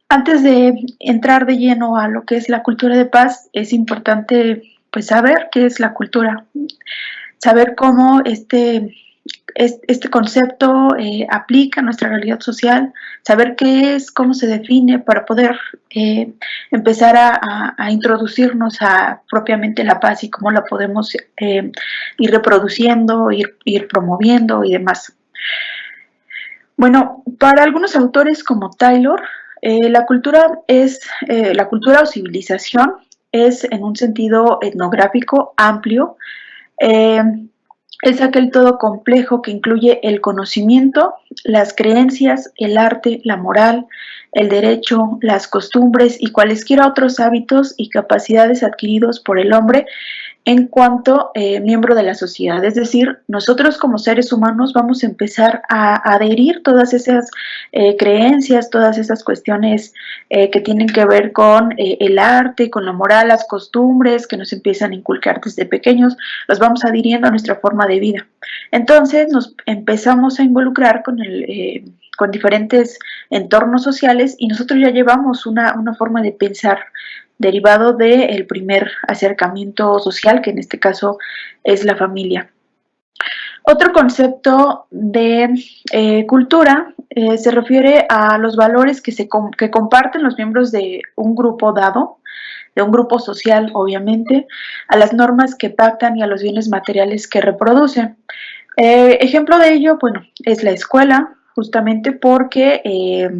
Antes de entrar de lleno a lo que es la cultura de paz, es importante, pues, saber qué es la cultura, saber cómo este concepto aplica a nuestra realidad social, saber qué es, cómo se define para poder empezar a introducirnos a propiamente la paz y cómo la podemos ir reproduciendo, ir promoviendo y demás. Bueno, para algunos autores como Taylor, la cultura o civilización es en un sentido etnográfico amplio, eh, es aquel todo complejo que incluye el conocimiento, las creencias, el arte, la moral, el derecho, las costumbres y cualesquiera otros hábitos y capacidades adquiridos por el hombre en cuanto miembro de la sociedad. Es decir, nosotros como seres humanos vamos a empezar a adherir todas esas creencias, todas esas cuestiones que tienen que ver con el arte, con la moral, las costumbres que nos empiezan a inculcar desde pequeños, los vamos adhiriendo a nuestra forma de vida. Entonces nos empezamos a involucrar con diferentes entornos sociales y nosotros ya llevamos una forma de pensar derivado del primer acercamiento social, que en este caso es la familia. Otro concepto de cultura se refiere a los valores que comparten los miembros de un grupo dado, de un grupo social, obviamente, a las normas que pactan y a los bienes materiales que reproducen. Ejemplo de ello, bueno, es la escuela, justamente porque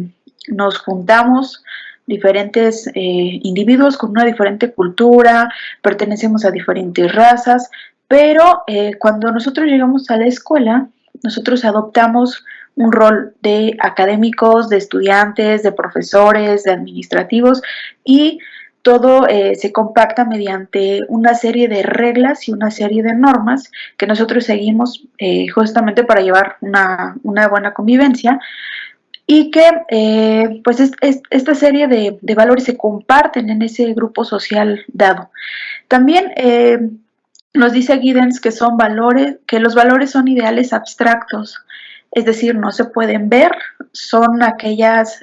nos juntamos diferentes individuos con una diferente cultura, pertenecemos a diferentes razas, pero cuando nosotros llegamos a la escuela, nosotros adoptamos un rol de académicos, de estudiantes, de profesores, de administrativos y todo se compacta mediante una serie de reglas y una serie de normas que nosotros seguimos justamente para llevar una buena convivencia y que pues esta serie de valores se comparten en ese grupo social dado. También nos dice Giddens que son valores, que los valores son ideales abstractos, es decir, no se pueden ver, son aquellas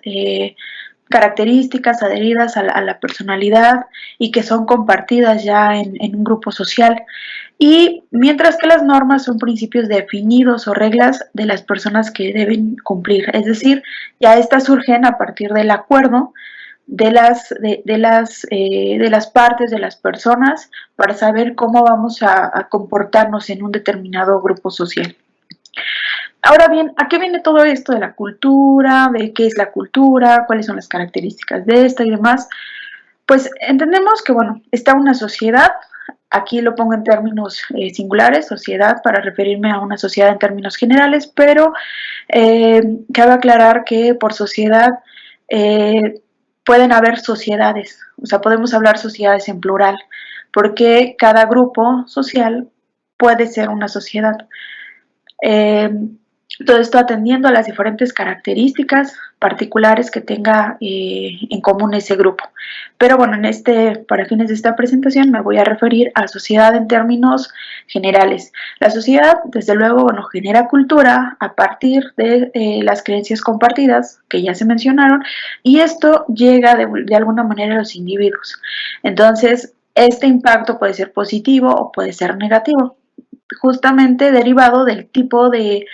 características adheridas a la personalidad y que son compartidas ya en un grupo social. Y mientras que las normas son principios definidos o reglas de las personas que deben cumplir, es decir, ya estas surgen a partir del acuerdo de las partes de las personas para saber cómo vamos a comportarnos en un determinado grupo social. Ahora bien, ¿a qué viene todo esto de la cultura, de qué es la cultura, cuáles son las características de esta y demás? Pues entendemos que, bueno, está una sociedad, aquí lo pongo en términos singulares, sociedad, para referirme a una sociedad en términos generales, pero cabe aclarar que por sociedad pueden haber sociedades, o sea, podemos hablar sociedades en plural, porque cada grupo social puede ser una sociedad. Eh, Todo esto atendiendo a las diferentes características particulares que tenga en común ese grupo. Pero bueno, para fines de esta presentación me voy a referir a sociedad en términos generales. La sociedad, desde luego, bueno, genera cultura a partir de las creencias compartidas que ya se mencionaron y esto llega de alguna manera a los individuos. Entonces, este impacto puede ser positivo o puede ser negativo, justamente derivado del tipo de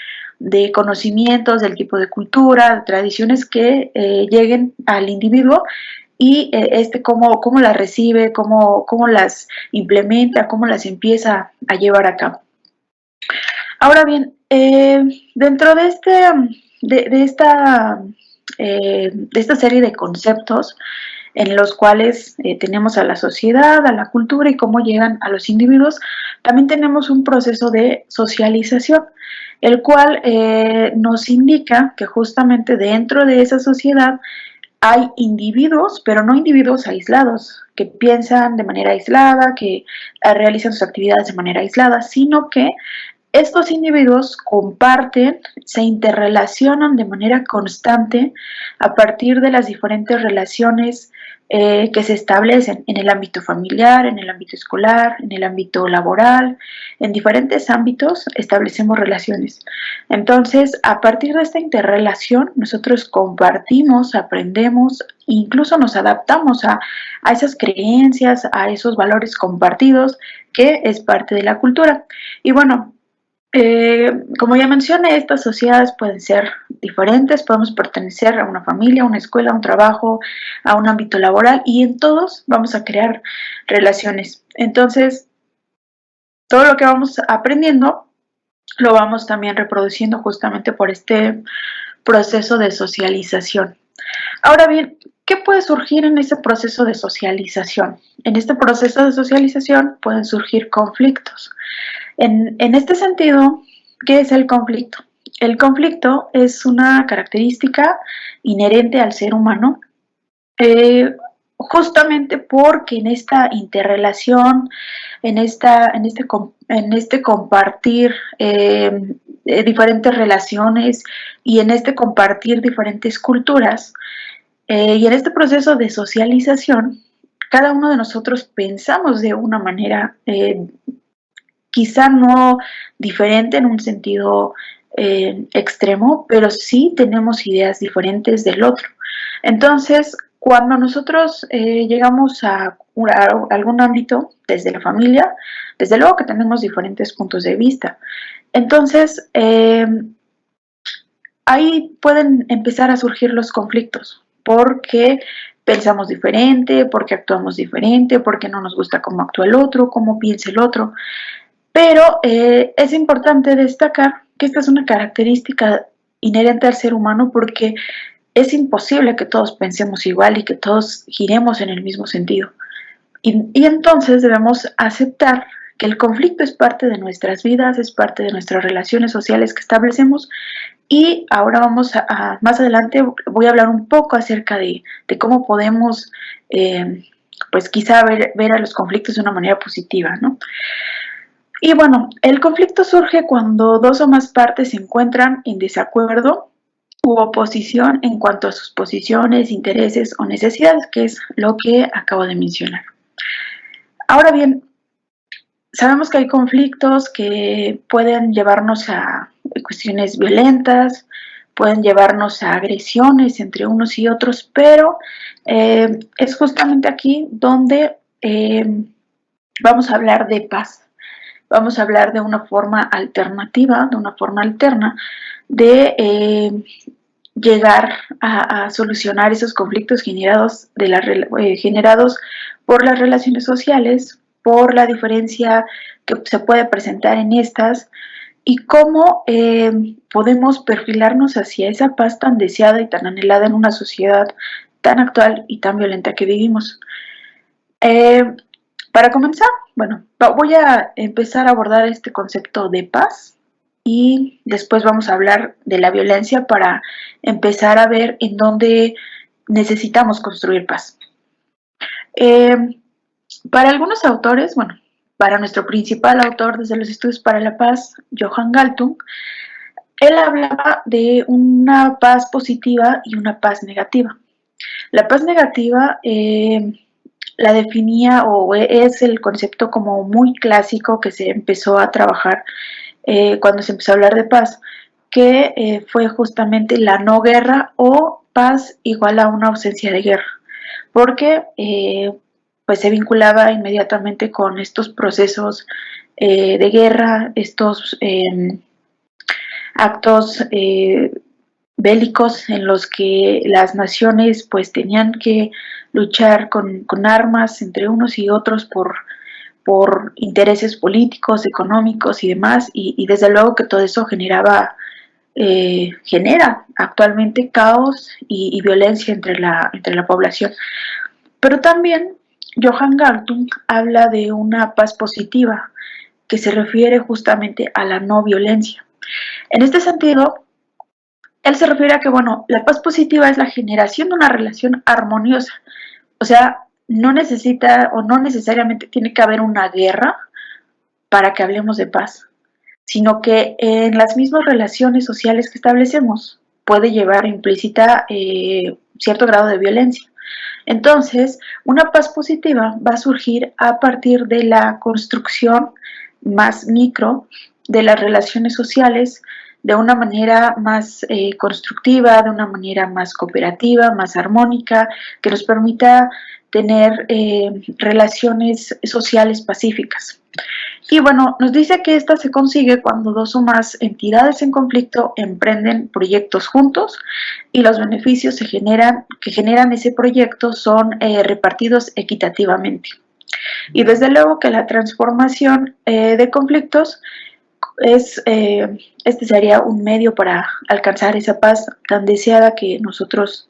conocimientos, del tipo de cultura, de tradiciones que lleguen al individuo y cómo las recibe, cómo las implementa, cómo las empieza a llevar a cabo. Ahora bien, dentro de esta serie de conceptos en los cuales tenemos a la sociedad, a la cultura y cómo llegan a los individuos, también tenemos un proceso de socialización, el cual nos indica que justamente dentro de esa sociedad hay individuos, pero no individuos aislados, que piensan de manera aislada, que realizan sus actividades de manera aislada, sino que estos individuos comparten, se interrelacionan de manera constante a partir de las diferentes relaciones que se establecen en el ámbito familiar, en el ámbito escolar, en el ámbito laboral, en diferentes ámbitos establecemos relaciones. Entonces, a partir de esta interrelación, nosotros compartimos, aprendemos, incluso nos adaptamos a esas creencias, a esos valores compartidos, que es parte de la cultura. Y bueno, como ya mencioné, estas sociedades pueden ser diferentes, podemos pertenecer a una familia, a una escuela, a un trabajo, a un ámbito laboral y en todos vamos a crear relaciones. Entonces, todo lo que vamos aprendiendo lo vamos también reproduciendo justamente por este proceso de socialización. Ahora bien, ¿qué puede surgir en ese proceso de socialización? En este proceso de socialización pueden surgir conflictos. En este sentido, ¿qué es el conflicto? El conflicto es una característica inherente al ser humano, eh, justamente porque en esta interrelación, en este compartir diferentes relaciones y en este compartir diferentes culturas, y en este proceso de socialización, cada uno de nosotros pensamos de una manera quizá no diferente en un sentido extremo, pero sí tenemos ideas diferentes del otro. Entonces, cuando nosotros llegamos a algún ámbito, desde la familia, desde luego que tenemos diferentes puntos de vista. Entonces, ahí pueden empezar a surgir los conflictos, porque pensamos diferente, porque actuamos diferente, porque no nos gusta cómo actúa el otro, cómo piensa el otro. Pero es importante destacar que esta es una característica inherente al ser humano porque es imposible que todos pensemos igual y que todos giremos en el mismo sentido. Y entonces debemos aceptar que el conflicto es parte de nuestras vidas, es parte de nuestras relaciones sociales que establecemos. Y ahora más adelante voy a hablar un poco acerca de cómo podemos, pues quizá ver a los conflictos de una manera positiva, ¿no? Y bueno, el conflicto surge cuando dos o más partes se encuentran en desacuerdo u oposición en cuanto a sus posiciones, intereses o necesidades, que es lo que acabo de mencionar. Ahora bien, sabemos que hay conflictos que pueden llevarnos a cuestiones violentas, pueden llevarnos a agresiones entre unos y otros, pero es justamente aquí donde vamos a hablar de paz. Vamos a hablar de una forma alternativa, de una forma alterna de llegar a solucionar esos conflictos generados por las relaciones sociales, por la diferencia que se puede presentar en estas y cómo podemos perfilarnos hacia esa paz tan deseada y tan anhelada en una sociedad tan actual y tan violenta que vivimos. Eh, para comenzar, bueno, voy a empezar a abordar este concepto de paz y después vamos a hablar de la violencia para empezar a ver en dónde necesitamos construir paz. Eh, para algunos autores, bueno, para nuestro principal autor desde los estudios para la paz, Johan Galtung, él hablaba de una paz positiva y una paz negativa. La paz negativa la definía o es el concepto como muy clásico que se empezó a trabajar cuando se empezó a hablar de paz, que fue justamente la no guerra o paz igual a una ausencia de guerra, porque pues se vinculaba inmediatamente con estos procesos de guerra, estos actos bélicos en los que las naciones pues tenían que luchar con armas entre unos y otros por intereses políticos, económicos y demás, y desde luego que todo eso genera actualmente caos y violencia entre la población. Pero también Johan Galtung habla de una paz positiva que se refiere justamente a la no violencia. En este sentido, él se refiere a que, bueno, la paz positiva es la generación de una relación armoniosa. O sea, no necesita o no necesariamente tiene que haber una guerra para que hablemos de paz. sino que en las mismas relaciones sociales que establecemos puede llevar implícita cierto grado de violencia. Entonces, una paz positiva va a surgir a partir de la construcción más micro de las relaciones sociales de una manera más constructiva, de una manera más cooperativa, más armónica, que nos permita tener relaciones sociales pacíficas. Y bueno, nos dice que esta se consigue cuando dos o más entidades en conflicto emprenden proyectos juntos y los beneficios que generan ese proyecto son repartidos equitativamente. Y desde luego que la transformación de conflictos este sería un medio para alcanzar esa paz tan deseada que nosotros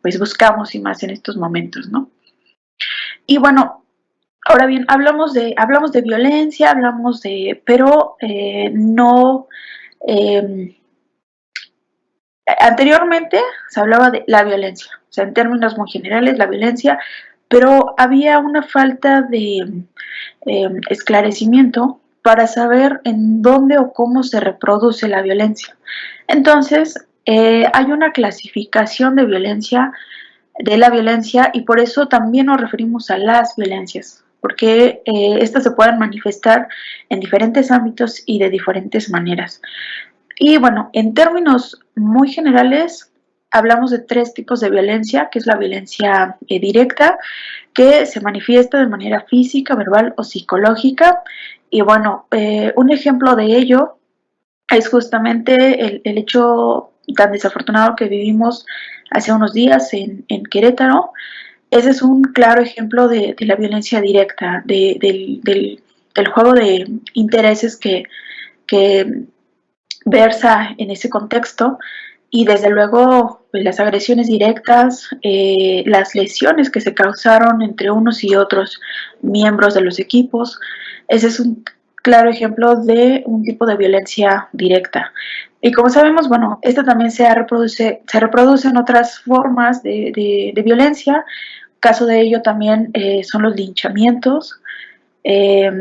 pues buscamos y más en estos momentos, ¿no? Y bueno, ahora bien, hablamos de violencia, pero no, anteriormente se hablaba de la violencia, o sea, en términos muy generales, la violencia, pero había una falta de esclarecimiento para saber en dónde o cómo se reproduce la violencia. Entonces, hay una clasificación de la violencia y por eso también nos referimos a las violencias, porque estas se pueden manifestar en diferentes ámbitos y de diferentes maneras. Y bueno, en términos muy generales, hablamos de tres tipos de violencia, que es la violencia directa, que se manifiesta de manera física, verbal o psicológica. Y bueno, un ejemplo de ello es justamente el hecho tan desafortunado que vivimos hace unos días en Querétaro. Ese es un claro ejemplo de la violencia directa, del juego de intereses que versa en ese contexto y desde luego pues, las agresiones directas, las lesiones que se causaron entre unos y otros miembros de los equipos. Ese es un claro ejemplo de un tipo de violencia directa. Y como sabemos, bueno, esta también se reproduce en otras formas de violencia. Caso de ello también son los linchamientos, eh,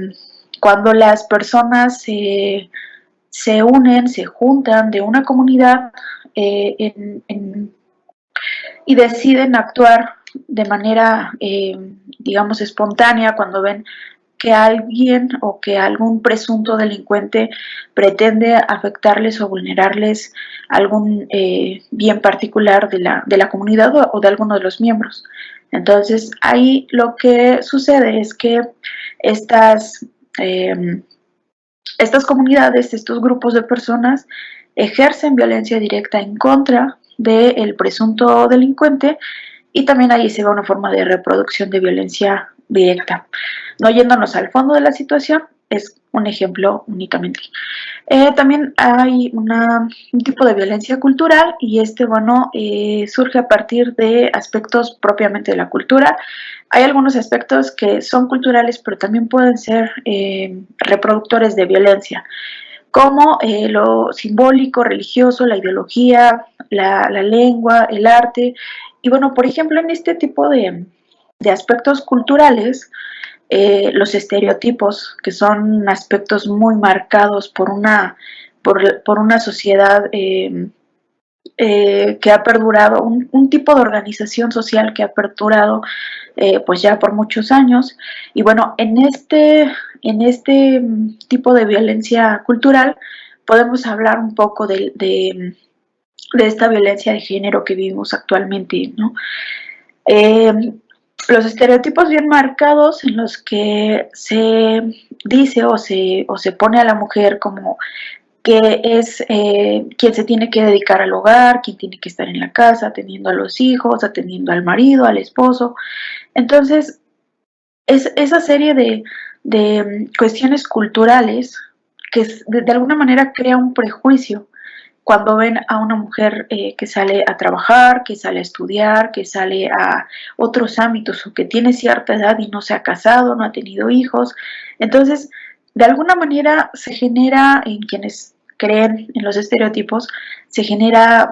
cuando las personas se unen, se juntan de una comunidad y deciden actuar de manera, digamos, espontánea cuando ven que alguien o que algún presunto delincuente pretende afectarles o vulnerarles algún bien particular de la comunidad o de alguno de los miembros. Entonces, ahí lo que sucede es que estas, eh, estas comunidades, estos grupos de personas ejercen violencia directa en contra del presunto delincuente y también ahí se ve una forma de reproducción de violencia directa. No yéndonos al fondo de la situación, es un ejemplo únicamente. También hay un tipo de violencia cultural y bueno, surge a partir de aspectos propiamente de la cultura. Hay algunos aspectos que son culturales, pero también pueden ser reproductores de violencia, como lo simbólico, religioso, la ideología, la lengua, el arte. Y bueno, por ejemplo, en este tipo de aspectos culturales, los estereotipos, que son aspectos muy marcados por una sociedad que ha perdurado, un tipo de organización social que ha perdurado pues ya por muchos años. Y bueno, en este tipo de violencia cultural podemos hablar un poco de esta violencia de género que vivimos actualmente, ¿no? Eh, los estereotipos bien marcados en los que se dice o se pone a la mujer como que es quien se tiene que dedicar al hogar, quien tiene que estar en la casa, atendiendo a los hijos, atendiendo al marido, al esposo. Entonces, es esa serie de cuestiones culturales que de alguna manera crea un prejuicio cuando ven a una mujer que sale a trabajar, que sale a estudiar, que sale a otros ámbitos o que tiene cierta edad y no se ha casado, no ha tenido hijos. Entonces, de alguna manera se genera en quienes creen en los estereotipos, se genera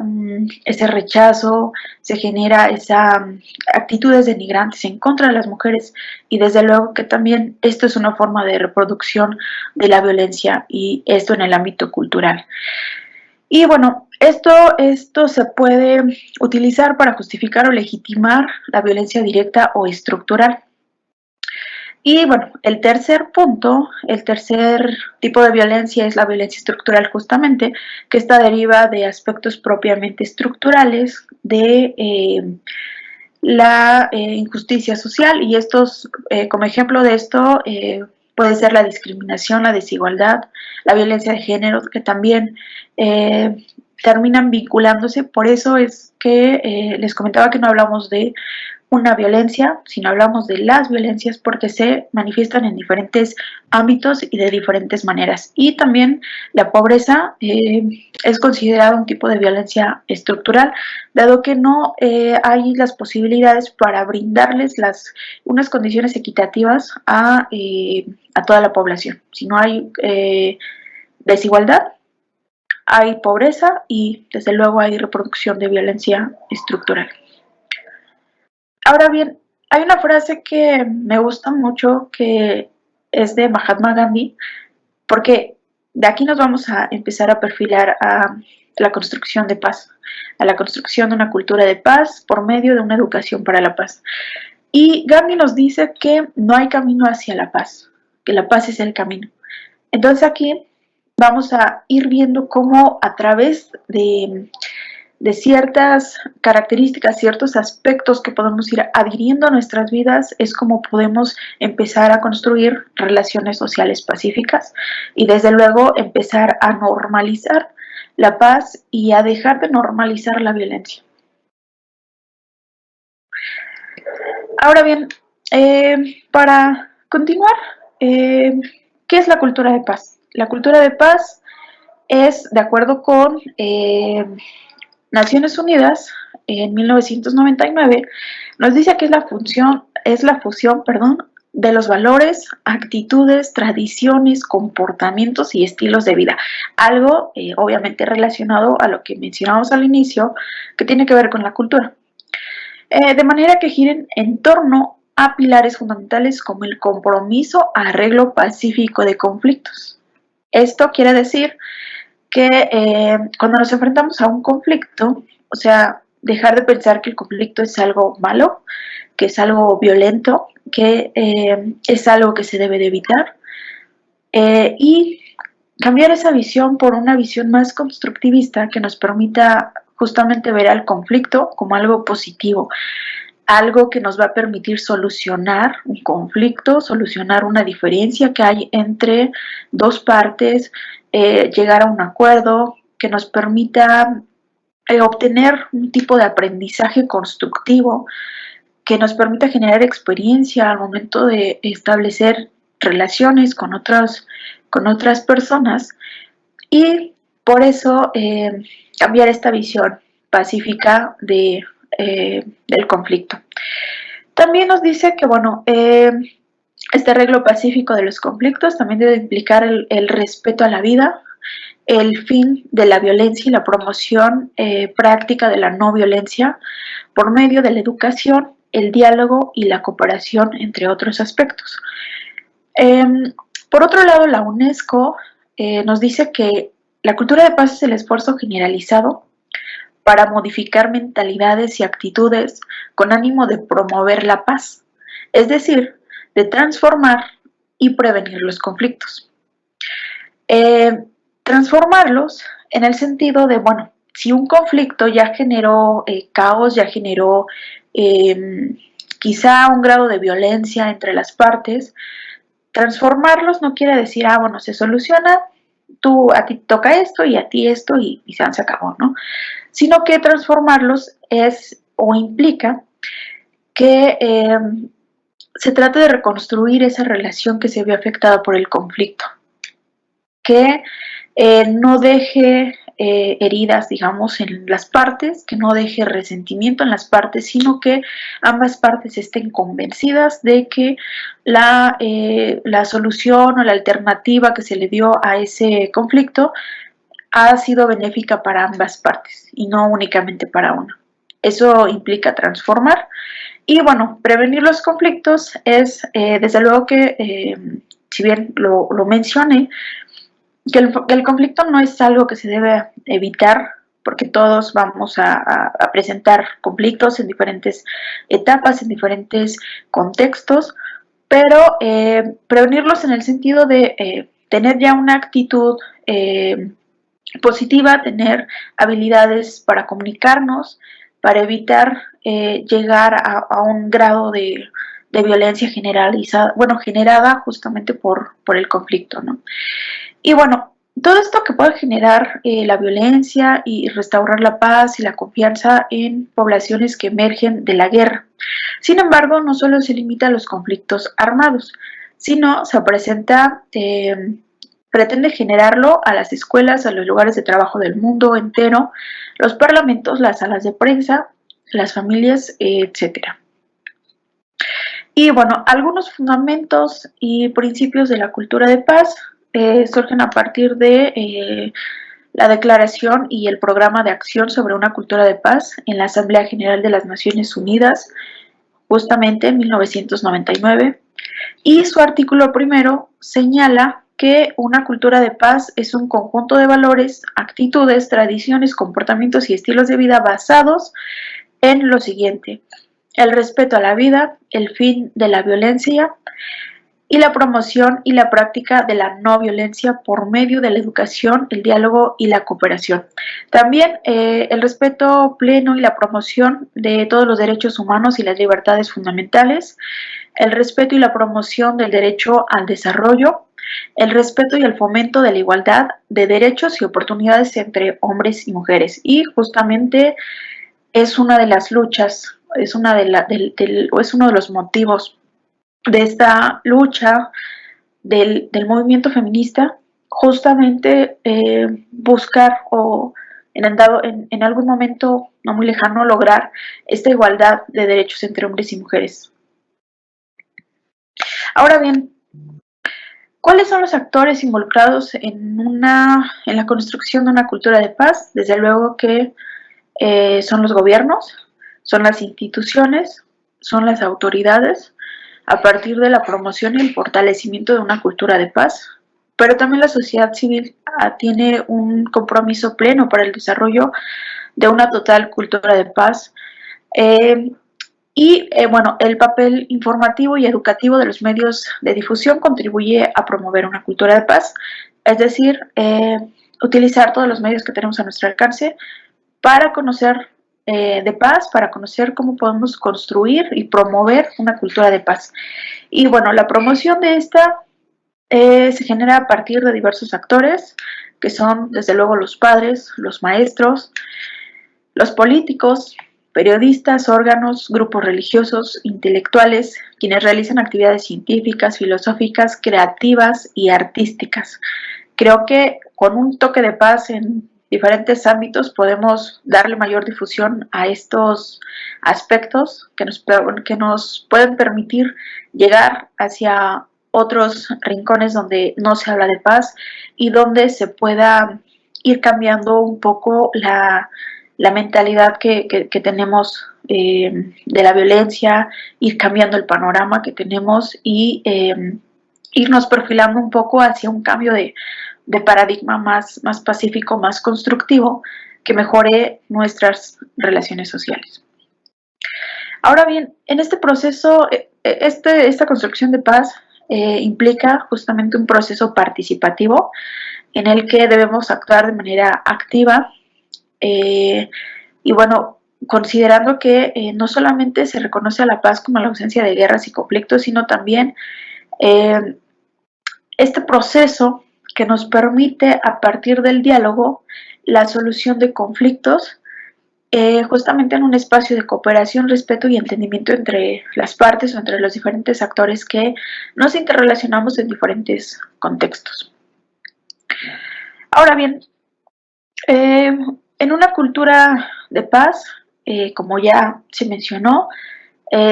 ese rechazo, se genera esa actitudes denigrantes en contra de las mujeres, y desde luego que también esto es una forma de reproducción de la violencia, y esto en el ámbito cultural. Y bueno, esto se puede utilizar para justificar o legitimar la violencia directa o estructural. Y bueno, el tercer punto, el tercer tipo de violencia es la violencia estructural, justamente, que esta deriva de aspectos propiamente estructurales de la injusticia social, y estos, como ejemplo de esto, puede ser la discriminación, la desigualdad, la violencia de género, que también terminan vinculándose. Por eso es que les comentaba que no hablamos de una violencia, sino hablamos de las violencias, porque se manifiestan en diferentes ámbitos y de diferentes maneras. Y también la pobreza es considerada un tipo de violencia estructural, dado que no hay las posibilidades para brindarles unas condiciones equitativas a toda la población. Si no hay desigualdad, hay pobreza y desde luego hay reproducción de violencia estructural. Ahora bien, hay una frase que me gusta mucho, que es de Mahatma Gandhi, porque de aquí nos vamos a empezar a perfilar a la construcción de paz, a la construcción de una cultura de paz por medio de una educación para la paz. Y Gandhi nos dice que no hay camino hacia la paz, que la paz es el camino. Entonces aquí vamos a ir viendo cómo a través de ciertas características, ciertos aspectos que podemos ir adhiriendo a nuestras vidas, es como podemos empezar a construir relaciones sociales pacíficas y desde luego empezar a normalizar la paz y a dejar de normalizar la violencia. Ahora bien, para continuar, ¿qué es la cultura de paz? La cultura de paz es, de acuerdo con Naciones Unidas, en 1999, nos dice que es la fusión, de los valores, actitudes, tradiciones, comportamientos y estilos de vida. Algo obviamente relacionado a lo que mencionamos al inicio, que tiene que ver con la cultura. De manera que giren en torno a pilares fundamentales como el compromiso, arreglo pacífico de conflictos. Esto quiere decir que cuando nos enfrentamos a un conflicto, o sea, dejar de pensar que el conflicto es algo malo, que es algo violento, que es algo que se debe de evitar, y cambiar esa visión por una visión más constructivista que nos permita justamente ver al conflicto como algo positivo, algo que nos va a permitir solucionar un conflicto, solucionar una diferencia que hay entre dos partes, llegar a un acuerdo que nos permita obtener un tipo de aprendizaje constructivo, que nos permita generar experiencia al momento de establecer relaciones con otras personas, y por eso cambiar esta visión pacífica del conflicto. También nos dice que, bueno, este arreglo pacífico de los conflictos también debe implicar el respeto a la vida, el fin de la violencia y la promoción práctica de la no violencia por medio de la educación, el diálogo y la cooperación, entre otros aspectos. Por otro lado, la UNESCO nos dice que la cultura de paz es el esfuerzo generalizado para modificar mentalidades y actitudes con ánimo de promover la paz, es decir, de transformar y prevenir los conflictos. Transformarlos en el sentido de, bueno, si un conflicto ya generó caos, ya generó quizá un grado de violencia entre las partes, transformarlos no quiere decir, bueno, se soluciona, a ti toca esto y a ti esto y se acabó, ¿no? Sino que transformarlos es o implica que se trata de reconstruir esa relación que se vio afectada por el conflicto, que no deje heridas, digamos, en las partes, que no deje resentimiento en las partes, sino que ambas partes estén convencidas de que la solución o la alternativa que se le dio a ese conflicto ha sido benéfica para ambas partes y no únicamente para una. Eso implica transformar y bueno, prevenir los conflictos es desde luego que, si bien lo mencioné, que el conflicto no es algo que se debe evitar porque todos vamos a presentar conflictos en diferentes etapas, en diferentes contextos, pero prevenirlos en el sentido de tener ya una actitud positiva, tener habilidades para comunicarnos, para evitar llegar a un grado de violencia generalizada, bueno, generada justamente por el conflicto, ¿no? Y bueno, todo esto que puede generar la violencia y restaurar la paz y la confianza en poblaciones que emergen de la guerra. Sin embargo, no solo se limita a los conflictos armados, sino se presenta, pretende generarlo a las escuelas, a los lugares de trabajo del mundo entero, los parlamentos, las salas de prensa, las familias, etcétera. Y bueno, algunos fundamentos y principios de la cultura de paz surgen a partir de la Declaración y el Programa de Acción sobre una Cultura de Paz en la Asamblea General de las Naciones Unidas, justamente en 1999, y su artículo primero señala que una cultura de paz es un conjunto de valores, actitudes, tradiciones, comportamientos y estilos de vida basados en lo siguiente: el respeto a la vida, el fin de la violencia y la promoción y la práctica de la no violencia por medio de la educación, el diálogo y la cooperación. También el respeto pleno y la promoción de todos los derechos humanos y las libertades fundamentales, el respeto y la promoción del derecho al desarrollo, el respeto y el fomento de la igualdad de derechos y oportunidades entre hombres y mujeres. Y justamente es una de las luchas, es uno de los motivos de esta lucha del movimiento feminista, justamente buscar o en algún momento no muy lejano lograr esta igualdad de derechos entre hombres y mujeres. Ahora bien, ¿cuáles son los actores involucrados en la construcción de una cultura de paz? Desde luego que son los gobiernos, son las instituciones, son las autoridades, a partir de la promoción y el fortalecimiento de una cultura de paz, pero también la sociedad civil tiene un compromiso pleno para el desarrollo de una total cultura de paz. Bueno, el papel informativo y educativo de los medios de difusión contribuye a promover una cultura de paz, es decir, utilizar todos los medios que tenemos a nuestro alcance para conocer de paz, para conocer cómo podemos construir y promover una cultura de paz. Y bueno, la promoción de esta se genera a partir de diversos actores, que son desde luego los padres, los maestros, los políticos, periodistas, órganos, grupos religiosos, intelectuales, quienes realizan actividades científicas, filosóficas, creativas y artísticas. Creo que con un toque de paz en diferentes ámbitos podemos darle mayor difusión a estos aspectos que nos pueden permitir llegar hacia otros rincones donde no se habla de paz y donde se pueda ir cambiando un poco la mentalidad que tenemos de la violencia, ir cambiando el panorama que tenemos y irnos perfilando un poco hacia un cambio de paradigma más pacífico, más constructivo, que mejore nuestras relaciones sociales. Ahora bien, en este proceso, esta construcción de paz implica justamente un proceso participativo en el que debemos actuar de manera activa y bueno, considerando que no solamente se reconoce a la paz como la ausencia de guerras y conflictos, sino también este proceso que nos permite a partir del diálogo la solución de conflictos justamente en un espacio de cooperación, respeto y entendimiento entre las partes o entre los diferentes actores que nos interrelacionamos en diferentes contextos. Ahora bien, en una cultura de paz, como ya se mencionó,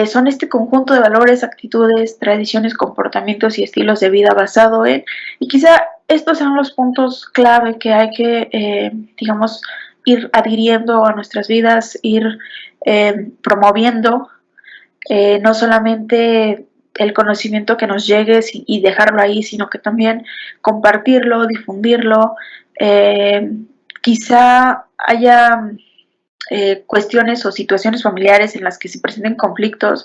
son este conjunto de valores, actitudes, tradiciones, comportamientos y estilos de vida basado en, y quizá estos son los puntos clave que hay que, digamos, ir adhiriendo a nuestras vidas, ir promoviendo, no solamente el conocimiento que nos llegue y dejarlo ahí, sino que también compartirlo, difundirlo. Quizá haya cuestiones o situaciones familiares en las que se presenten conflictos,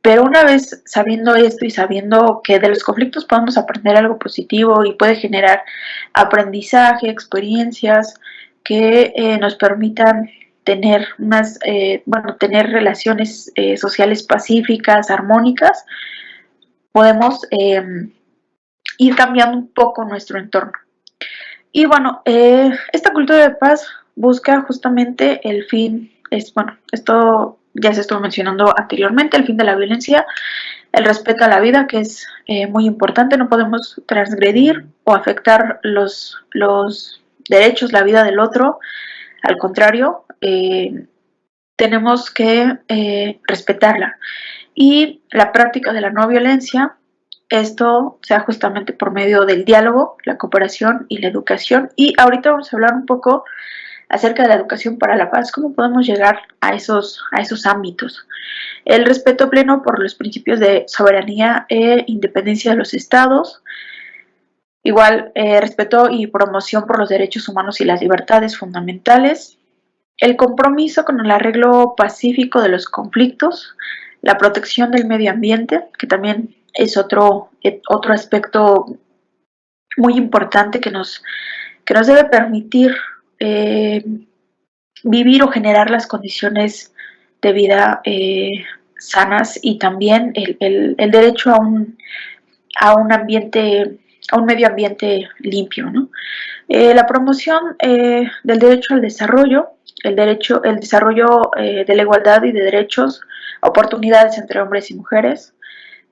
pero una vez sabiendo esto y sabiendo que de los conflictos podemos aprender algo positivo y puede generar aprendizaje, experiencias que nos permitan tener tener relaciones sociales pacíficas, armónicas, podemos ir cambiando un poco nuestro entorno. Y bueno, esta cultura de paz busca justamente el fin, esto ya se estuvo mencionando anteriormente, el fin de la violencia, el respeto a la vida, que es muy importante, no podemos transgredir o afectar los derechos, la vida del otro, al contrario, tenemos que respetarla. Y la práctica de la no violencia, esto sea justamente por medio del diálogo, la cooperación y la educación. Y ahorita vamos a hablar un poco acerca de la educación para la paz, cómo podemos llegar a esos ámbitos. El respeto pleno por los principios de soberanía e independencia de los estados. Igual, respeto y promoción por los derechos humanos y las libertades fundamentales. El compromiso con el arreglo pacífico de los conflictos. La protección del medio ambiente, que también es otro aspecto muy importante que nos debe permitir vivir o generar las condiciones de vida sanas, y también el derecho a un medio ambiente limpio, ¿no? La promoción del derecho al desarrollo, el desarrollo de la igualdad y de derechos, oportunidades entre hombres y mujeres,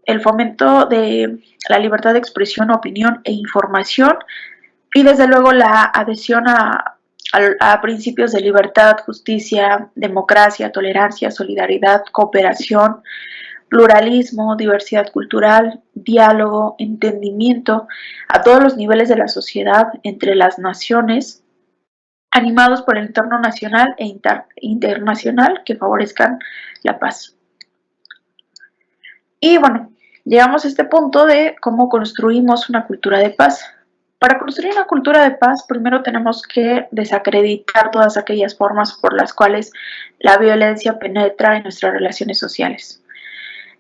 el fomento de la libertad de expresión, opinión e información, y desde luego la adhesión a principios de libertad, justicia, democracia, tolerancia, solidaridad, cooperación, pluralismo, diversidad cultural, diálogo, entendimiento a todos los niveles de la sociedad, entre las naciones, animados por el entorno nacional e internacional que favorezcan la paz. Y bueno, llegamos a este punto de cómo construimos una cultura de paz. Para construir una cultura de paz, primero tenemos que desacreditar todas aquellas formas por las cuales la violencia penetra en nuestras relaciones sociales.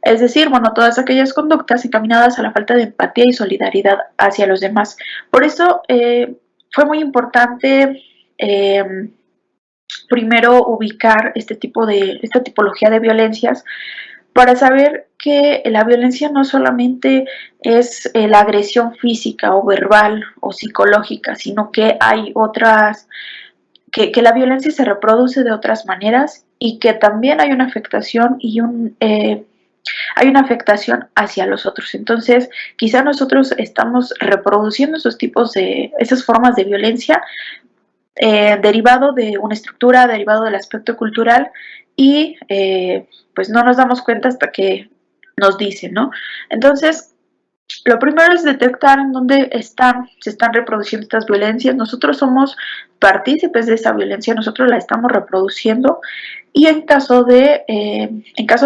Es decir, bueno, todas aquellas conductas encaminadas a la falta de empatía y solidaridad hacia los demás. Por eso fue muy importante primero ubicar esta tipología de violencias, para saber que la violencia no solamente es la agresión física o verbal o psicológica, sino que hay otras, que la violencia se reproduce de otras maneras, y que también hay una afectación hay una afectación hacia los otros. Entonces, quizá nosotros estamos reproduciendo esas formas de violencia derivado de una estructura, derivado del aspecto cultural, y pues no nos damos cuenta hasta que nos dicen, ¿no? Entonces, lo primero es detectar en dónde se están reproduciendo estas violencias. Nosotros somos partícipes de esa violencia, nosotros la estamos reproduciendo, y en caso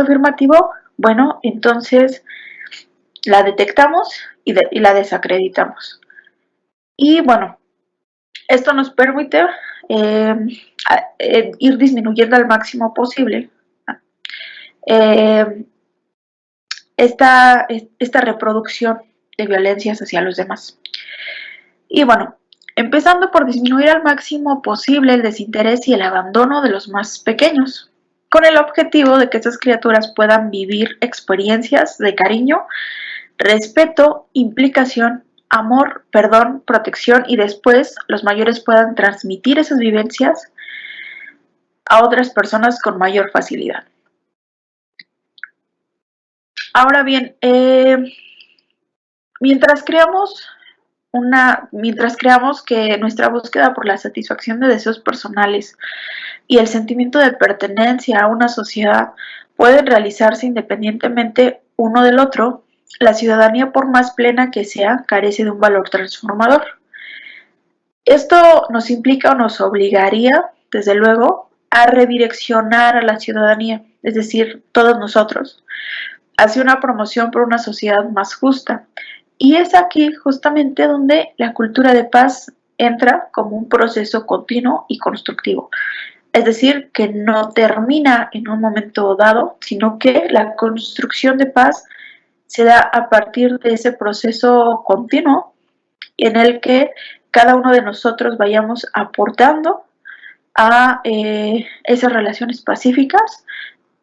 afirmativo, bueno, entonces la detectamos y la desacreditamos. Y bueno, esto nos permite ir disminuyendo al máximo posible esta reproducción de violencias hacia los demás. Y bueno, empezando por disminuir al máximo posible el desinterés y el abandono de los más pequeños, con el objetivo de que estas criaturas puedan vivir experiencias de cariño, respeto, implicación, amor, perdón, protección, y después los mayores puedan transmitir esas vivencias a otras personas con mayor facilidad. Ahora bien, mientras creamos que nuestra búsqueda por la satisfacción de deseos personales y el sentimiento de pertenencia a una sociedad pueden realizarse independientemente uno del otro, la ciudadanía, por más plena que sea, carece de un valor transformador. Esto nos implica o nos obligaría, desde luego, a redireccionar a la ciudadanía, es decir, todos nosotros, hacia una promoción por una sociedad más justa. Y es aquí justamente donde la cultura de paz entra como un proceso continuo y constructivo. Es decir, que no termina en un momento dado, sino que la construcción de paz se da a partir de ese proceso continuo en el que cada uno de nosotros vayamos aportando a esas relaciones pacíficas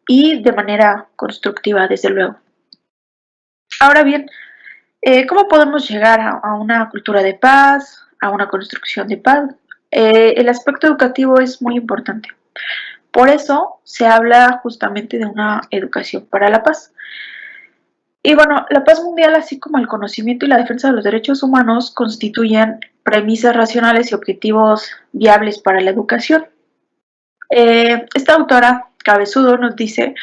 y de manera constructiva, desde luego. Ahora bien, ¿cómo podemos llegar a una cultura de paz, a una construcción de paz? El aspecto educativo es muy importante. Por eso se habla justamente de una educación para la paz. Y bueno, la paz mundial, así como el conocimiento y la defensa de los derechos humanos, constituyen premisas racionales y objetivos viables para la educación. Esta autora, Cabezudo, nos dice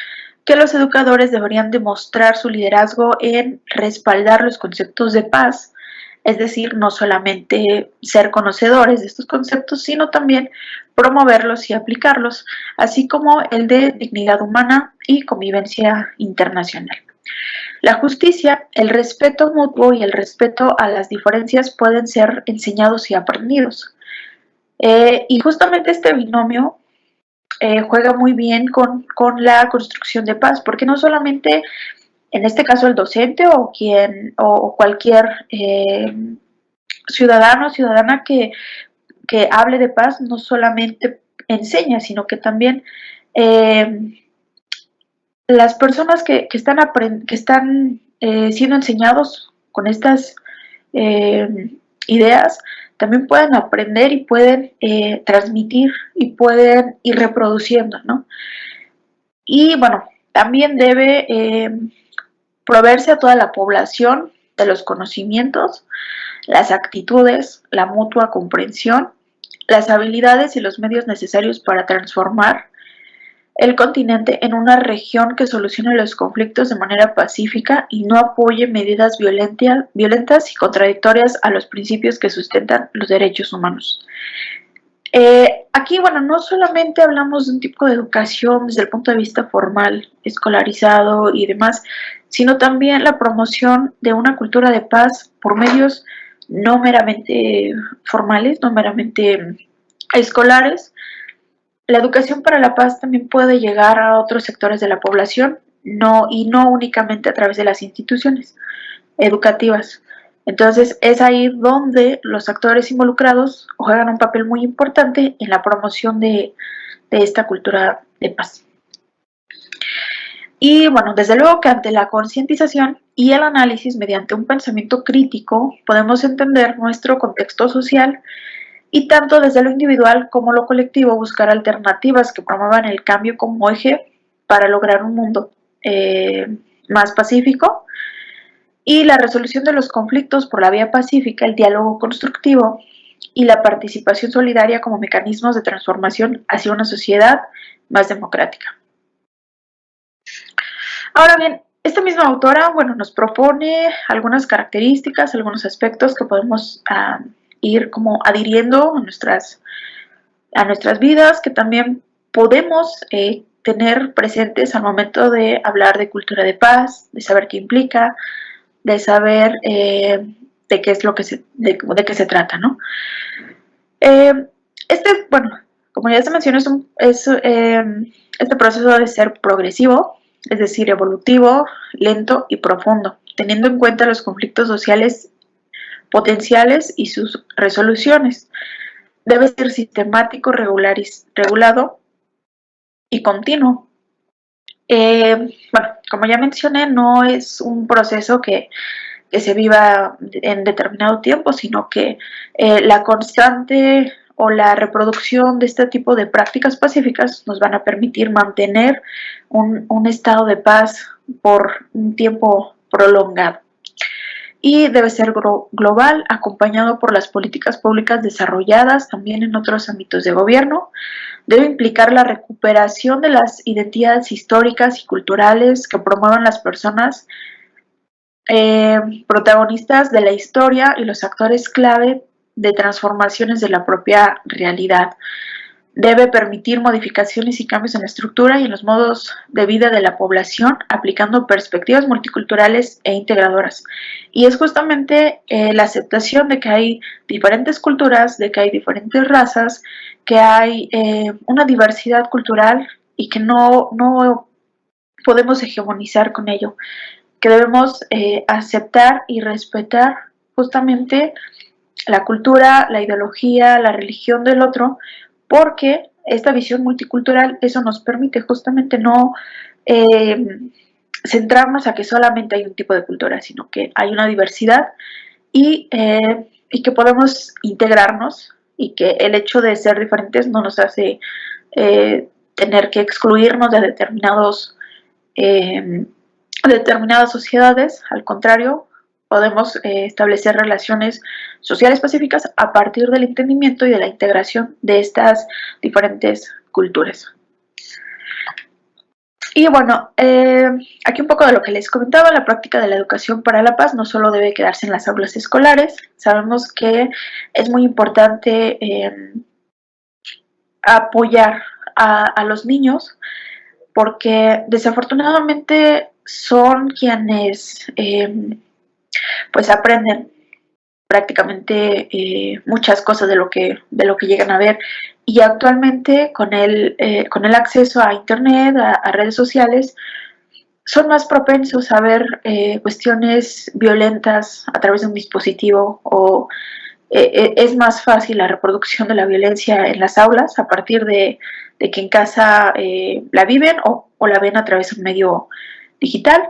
que los educadores deberían demostrar su liderazgo en respaldar los conceptos de paz, es decir, no solamente ser conocedores de estos conceptos, sino también promoverlos y aplicarlos, así como el de dignidad humana y convivencia internacional. La justicia, el respeto mutuo y el respeto a las diferencias pueden ser enseñados y aprendidos. Y justamente este binomio juega muy bien con la construcción de paz, porque no solamente en este caso el docente o cualquier ciudadano o ciudadana que hable de paz no solamente enseña, sino que también las personas que están siendo enseñados con estas ideas también pueden aprender y pueden transmitir y pueden ir reproduciendo, ¿no? Y bueno, también debe proveerse a toda la población de los conocimientos, las actitudes, la mutua comprensión, las habilidades y los medios necesarios para transformar el continente en una región que solucione los conflictos de manera pacífica y no apoye medidas violentas y contradictorias a los principios que sustentan los derechos humanos. Aquí, bueno, no solamente hablamos de un tipo de educación desde el punto de vista formal, escolarizado y demás, sino también la promoción de una cultura de paz por medios no meramente formales, no meramente escolares. La educación para la paz también puede llegar a otros sectores de la población, no únicamente a través de las instituciones educativas. Entonces es ahí donde los actores involucrados juegan un papel muy importante en la promoción de esta cultura de paz. Y bueno, desde luego que ante la concientización y el análisis mediante un pensamiento crítico podemos entender nuestro contexto social y tanto desde lo individual como lo colectivo buscar alternativas que promuevan el cambio como eje para lograr un mundo más pacífico y la resolución de los conflictos por la vía pacífica, el diálogo constructivo y la participación solidaria como mecanismos de transformación hacia una sociedad más democrática. Ahora bien, esta misma autora, bueno, nos propone algunas características, algunos aspectos que podemos ir como adhiriendo a nuestras vidas, que también podemos tener presentes al momento de hablar de cultura de paz, de saber qué implica, de saber de qué es de qué se trata, ¿no? Bueno, como ya se mencionó, este proceso debe ser progresivo, es decir, evolutivo, lento y profundo, teniendo en cuenta los conflictos sociales potenciales y sus resoluciones. Debe ser sistemático, regulado y continuo. Bueno, como ya mencioné, no es un proceso que se viva en determinado tiempo, sino que la constante o la reproducción de este tipo de prácticas pacíficas nos van a permitir mantener un estado de paz por un tiempo prolongado. Y debe ser global, acompañado por las políticas públicas desarrolladas también en otros ámbitos de gobierno. Debe implicar la recuperación de las identidades históricas y culturales que promuevan las personas protagonistas de la historia y los actores clave de transformaciones de la propia realidad. Debe permitir modificaciones y cambios en la estructura y en los modos de vida de la población, aplicando perspectivas multiculturales e integradoras. Y es justamente la aceptación de que hay diferentes culturas, de que hay diferentes razas, que hay una diversidad cultural y que no podemos hegemonizar con ello, que debemos aceptar y respetar justamente la cultura, la ideología, la religión del otro, porque esta visión multicultural, eso nos permite justamente no centrarnos a que solamente hay un tipo de cultura, sino que hay una diversidad y que podemos integrarnos y que el hecho de ser diferentes no nos hace tener que excluirnos de determinadas sociedades. Al contrario, podemos establecer relaciones sociales pacíficas a partir del entendimiento y de la integración de estas diferentes culturas. Y bueno, aquí un poco de lo que les comentaba, la práctica de la educación para la paz no solo debe quedarse en las aulas escolares. Sabemos que es muy importante apoyar a los niños, porque desafortunadamente son quienes pues aprenden prácticamente muchas cosas de lo que llegan a ver, y actualmente con el acceso a internet, a redes sociales, son más propensos a ver cuestiones violentas a través de un dispositivo, o es más fácil la reproducción de la violencia en las aulas a partir de que en casa la viven o la ven a través de un medio digital,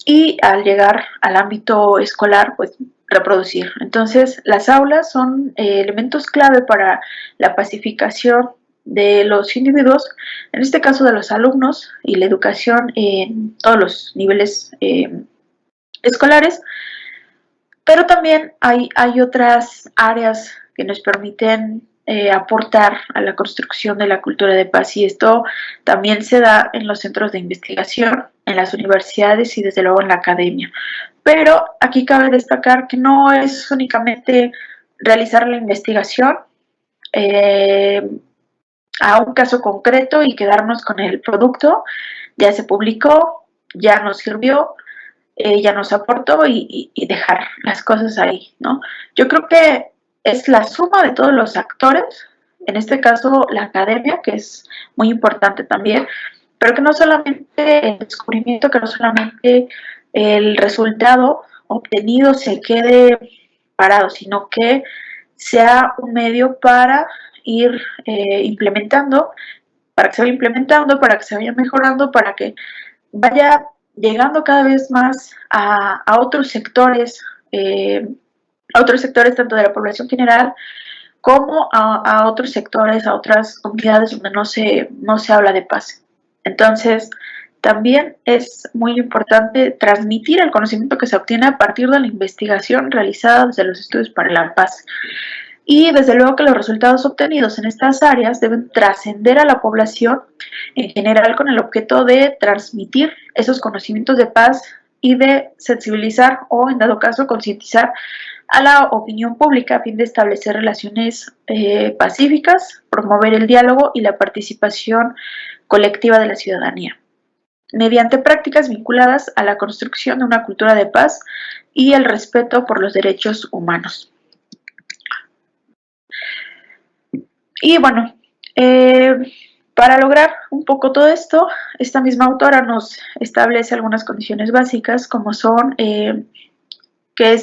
y al llegar al ámbito escolar, pues reproducir. Entonces, las aulas son elementos clave para la pacificación de los individuos, en este caso de los alumnos, y la educación en todos los niveles escolares, pero también hay otras áreas que nos permiten aportar a la construcción de la cultura de paz, y esto también se da en los centros de investigación, en las universidades y desde luego en la academia. Pero aquí cabe destacar que no es únicamente realizar la investigación a un caso concreto y quedarnos con el producto, ya se publicó, ya nos sirvió, ya nos aportó, y dejar las cosas ahí, ¿no? Yo creo que es la suma de todos los actores, en este caso la academia, que es muy importante también, pero que no solamente el descubrimiento, que no solamente el resultado obtenido se quede parado, sino que sea un medio para ir implementando, para que se vaya implementando, para que se vaya mejorando, para que vaya llegando cada vez más a otros sectores tanto de la población general como a otros sectores, a otras comunidades donde no se habla de paz. Entonces, también es muy importante transmitir el conocimiento que se obtiene a partir de la investigación realizada desde los estudios para la paz. Y desde luego que los resultados obtenidos en estas áreas deben trascender a la población en general, con el objeto de transmitir esos conocimientos de paz y de sensibilizar o, en dado caso, concientizar a la opinión pública a fin de establecer relaciones pacíficas, promover el diálogo y la participación colectiva de la ciudadanía, mediante prácticas vinculadas a la construcción de una cultura de paz y el respeto por los derechos humanos. Y bueno, para lograr un poco todo esto, esta misma autora nos establece algunas condiciones básicas, como son que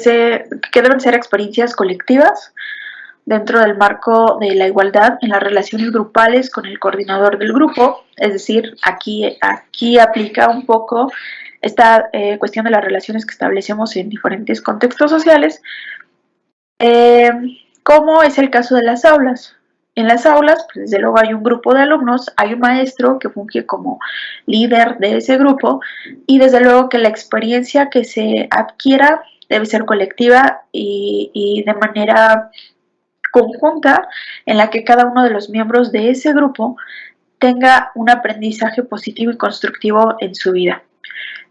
deben ser experiencias colectivas dentro del marco de la igualdad en las relaciones grupales con el coordinador del grupo. Es decir, aquí aplica un poco esta cuestión de las relaciones que establecemos en diferentes contextos sociales, como es el caso de las aulas. En las aulas, pues desde luego hay un grupo de alumnos, hay un maestro que funge como líder de ese grupo, y desde luego que la experiencia que se adquiera debe ser colectiva y de manera conjunta, en la que cada uno de los miembros de ese grupo tenga un aprendizaje positivo y constructivo en su vida.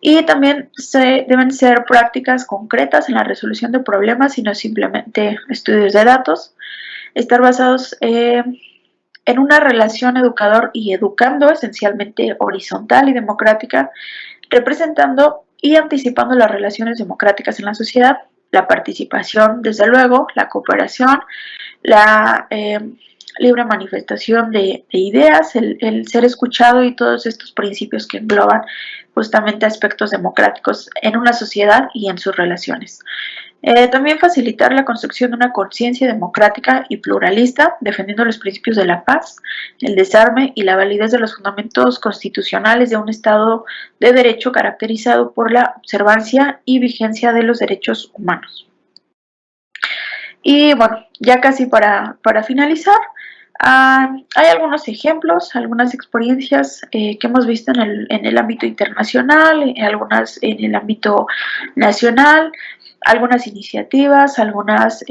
Y también deben ser prácticas concretas en la resolución de problemas y no simplemente estudios de datos. Estar basados en una relación educador y educando, esencialmente horizontal y democrática, representando y anticipando las relaciones democráticas en la sociedad, la participación, desde luego, la cooperación, la libre manifestación de ideas, el ser escuchado y todos estos principios que engloban justamente aspectos democráticos en una sociedad y en sus relaciones. También facilitar la construcción de una conciencia democrática y pluralista, defendiendo los principios de la paz, el desarme y la validez de los fundamentos constitucionales de un Estado de Derecho caracterizado por la observancia y vigencia de los derechos humanos. Y bueno, ya casi para finalizar, hay algunos ejemplos, algunas experiencias que hemos visto en el ámbito internacional, algunas en el ámbito nacional, algunas iniciativas, algunas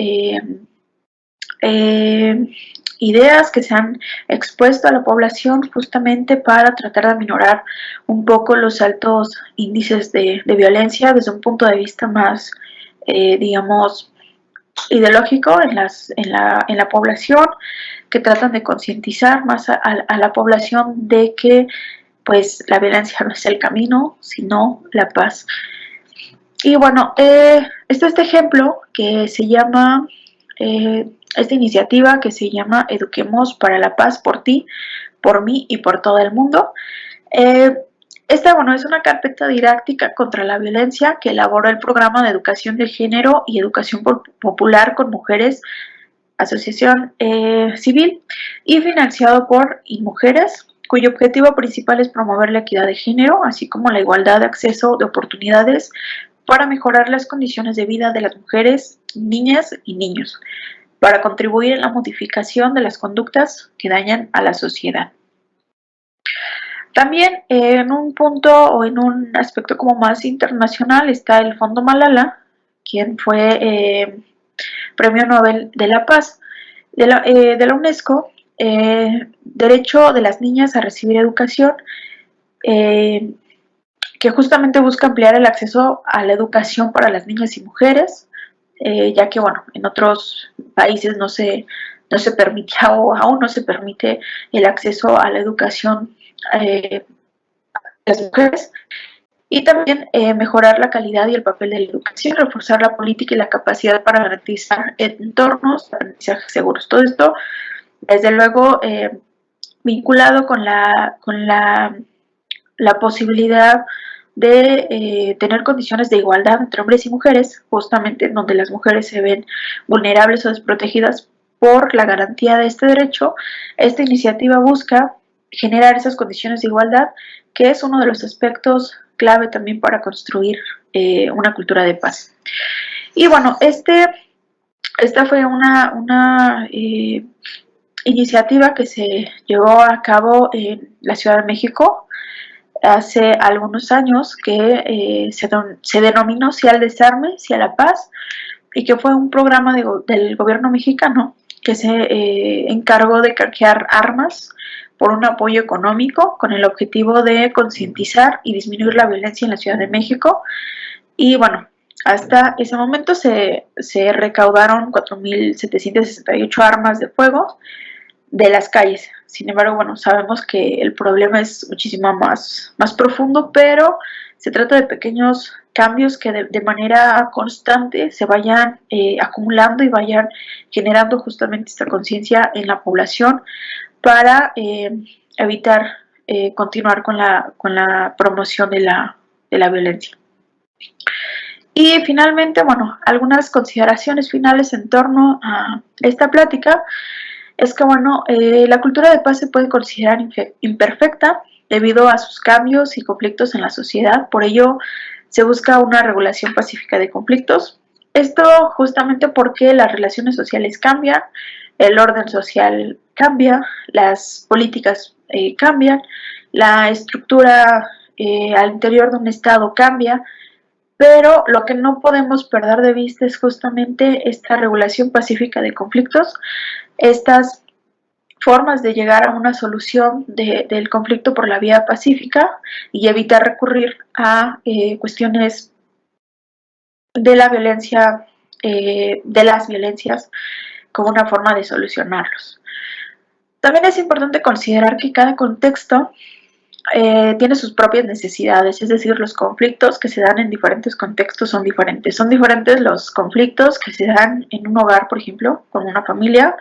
ideas que se han expuesto a la población justamente para tratar de aminorar un poco los altos índices de violencia desde un punto de vista más, digamos, ideológico en la población, que tratan de concientizar más a la población de que pues la violencia no es el camino, sino la paz. Y bueno, está este ejemplo que se llama, esta iniciativa que se llama Eduquemos para la Paz por ti, por mí y por todo el mundo. Esta, bueno, es una carpeta didáctica contra la violencia que elaboró el programa de educación de género y educación popular con mujeres, asociación civil, y financiado por InMujeres, cuyo objetivo principal es promover la equidad de género, así como la igualdad de acceso de oportunidades para mejorar las condiciones de vida de las mujeres, niñas y niños, para contribuir en la modificación de las conductas que dañan a la sociedad. También en un punto o en un aspecto como más internacional está el Fondo Malala, quien fue Premio Nobel de la Paz de la UNESCO, derecho de las niñas a recibir educación, que justamente busca ampliar el acceso a la educación para las niñas y mujeres, ya que bueno, en otros países no se permitía o aún no se permite el acceso a la educación de las mujeres. Y también mejorar la calidad y el papel de la educación, reforzar la política y la capacidad para garantizar entornos de aprendizaje seguros. Todo esto, desde luego, vinculado con la posibilidad de tener condiciones de igualdad entre hombres y mujeres, justamente donde las mujeres se ven vulnerables o desprotegidas por la garantía de este derecho. Esta iniciativa busca generar esas condiciones de igualdad, que es uno de los aspectos clave también para construir una cultura de paz. Y bueno, esta fue una iniciativa que se llevó a cabo en la Ciudad de México hace algunos años, que se denominó Sí al Desarme, Sí a la Paz, y que fue un programa del gobierno mexicano que se encargó de canjear armas por un apoyo económico con el objetivo de concientizar y disminuir la violencia en la Ciudad de México. Y bueno, hasta ese momento se recaudaron 4.768 armas de fuego de las calles. Sin embargo, bueno, sabemos que el problema es muchísimo más profundo, pero se trata de pequeños cambios que de manera constante se vayan acumulando y vayan generando justamente esta conciencia en la población para evitar continuar con la promoción de la violencia. Y finalmente, bueno, algunas consideraciones finales en torno a esta plática es que, bueno, la cultura de paz se puede considerar imperfecta debido a sus cambios y conflictos en la sociedad. Por ello, se busca una regulación pacífica de conflictos. Esto justamente porque las relaciones sociales cambian, el orden social cambia, las políticas cambian, la estructura al interior de un Estado cambia, pero lo que no podemos perder de vista es justamente esta regulación pacífica de conflictos, estas formas de llegar a una solución del conflicto por la vía pacífica y evitar recurrir a cuestiones de la violencia, de las violencias, como una forma de solucionarlos. También es importante considerar que cada contexto tiene sus propias necesidades, es decir, los conflictos que se dan en diferentes contextos son diferentes. Son diferentes los conflictos que se dan en un hogar, por ejemplo, con una familia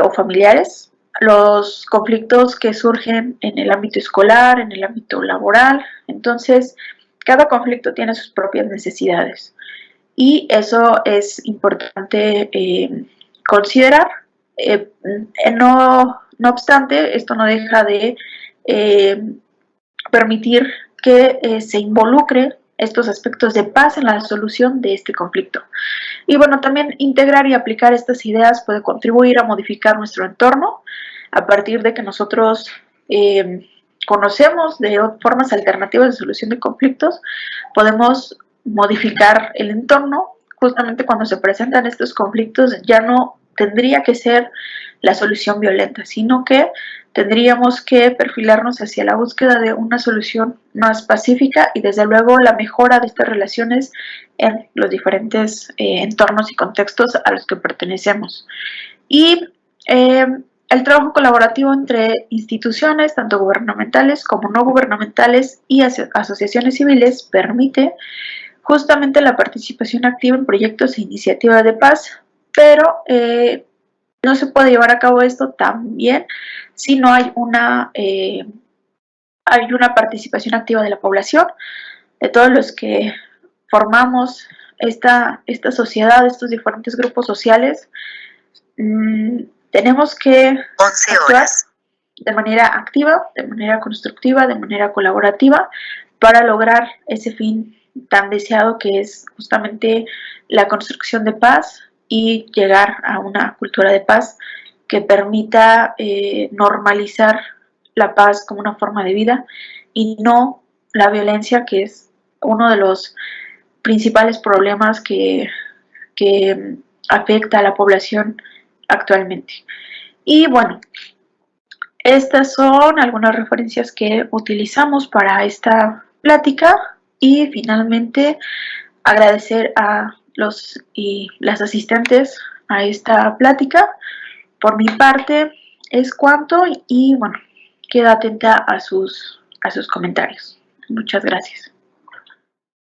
o familiares, los conflictos que surgen en el ámbito escolar, en el ámbito laboral. Entonces, cada conflicto tiene sus propias necesidades y eso es importante considerar. No obstante, esto no deja de permitir que se involucre estos aspectos de paz en la solución de este conflicto. Y bueno, también integrar y aplicar estas ideas puede contribuir a modificar nuestro entorno a partir de que nosotros conocemos de formas alternativas de solución de conflictos, podemos modificar el entorno. Justamente cuando se presentan estos conflictos ya no tendría que ser la solución violenta, sino que tendríamos que perfilarnos hacia la búsqueda de una solución más pacífica y desde luego la mejora de estas relaciones en los diferentes entornos y contextos a los que pertenecemos. Y el trabajo colaborativo entre instituciones, tanto gubernamentales como no gubernamentales y asociaciones civiles, permite justamente la participación activa en proyectos e iniciativas de paz, pero no se puede llevar a cabo esto también si no hay una participación activa de la población, de todos los que formamos esta sociedad, estos diferentes grupos sociales. Tenemos que actuar de manera activa, de manera constructiva, de manera colaborativa para lograr ese fin tan deseado que es justamente la construcción de paz y llegar a una cultura de paz que permita normalizar la paz como una forma de vida y no la violencia, que es uno de los principales problemas que afecta a la población actualmente. Y bueno, estas son algunas referencias que utilizamos para esta plática y finalmente agradecer a los y las asistentes a esta plática. Por mi parte es cuanto y bueno, queda atenta a sus comentarios. Muchas gracias.